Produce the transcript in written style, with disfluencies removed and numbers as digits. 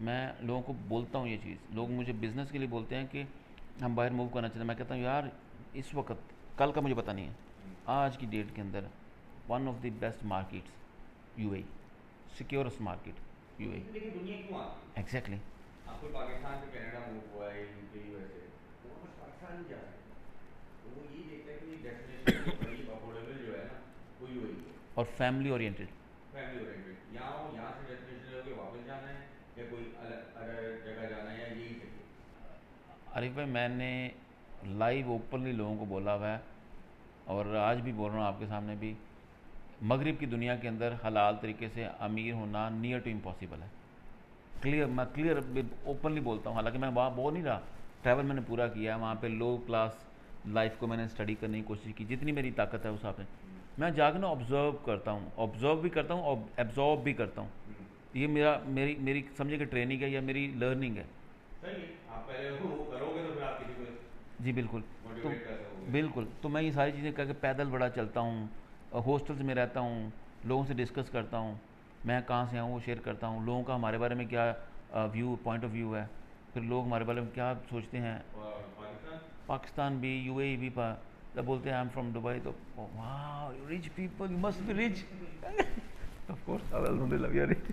मैं लोगों को बोलता हूँ ये चीज़, लोग मुझे बिज़नेस के लिए बोलते हैं कि हम बाहर मूव करना चाहते हैं। मैं कहता हूँ यार इस वक्त, कल का मुझे पता नहीं है, आज की डेट के अंदर one of the best markets UAE, securest market UAE. लेकिन दुनिया क्यों आती है? एग्जैक्टली। आप कोई पाकिस्तान से कनाडा मूव हुआ है, यूके यूएसए, तो वो बस पाकिस्तान नहीं जा सकते। तो वो ये देखता है कि डेस्टिनेशन जो करीब अफोर्डेबल जो है ना, वो यूएई है। और फैमिली ओरिएंटेड। फैमिली ओरिएंटेड, यहाँ से डेस्टिनेशन लेके वापस जाना है या कोई अलग अलग जगह जाना है या यही चाहिए? अरे भाई मैंने लाइव ओपनली लोगों को बोला हुआ है, और आज भी बोल रहा हूँ आपके सामने भी, मगरिब की दुनिया के अंदर हलाल तरीके से अमीर होना नियर टू इम्पॉसिबल है। क्लियर, मैं क्लियर ओपनली बोलता हूँ। हालांकि मैं वहाँ बोल नहीं रहा, ट्रैवल मैंने पूरा किया है, वहाँ पे लो क्लास लाइफ को मैंने स्टडी करने की कोशिश की जितनी मेरी ताकत है उस हिसाब से। मैं जाकर ना ऑब्जर्व करता हूँ, ऑब्जर्व भी करता हूँ और एब्जॉर्ब भी करता हूँ। ये मेरा मेरी मेरी समझे कि ट्रेनिंग है या मेरी लर्निंग है। सही है, आप पहले वो करोगे तो फिर आप किसी को जी बिल्कुल। तो मोटिवेट कर सकोगे। बिल्कुल, तो मैं ये सारी चीज़ें करके पैदल बड़ा चलता हूँ, हॉस्टल्स में रहता हूँ, लोगों से डिस्कस करता हूँ, मैं कहाँ से आऊँ वो शेयर करता हूँ, लोगों का हमारे बारे में क्या व्यू पॉइंट ऑफ व्यू है, फिर लोग हमारे बारे में क्या सोचते हैं। और पाकिस्तान? पाकिस्तान भी, यूएई भी, जब बोलते हैं आई एम फ्रॉम दुबई तो वाह rich people, you must be rich. Of course, अल्हम्दुलिल्लाह वी आर रिच।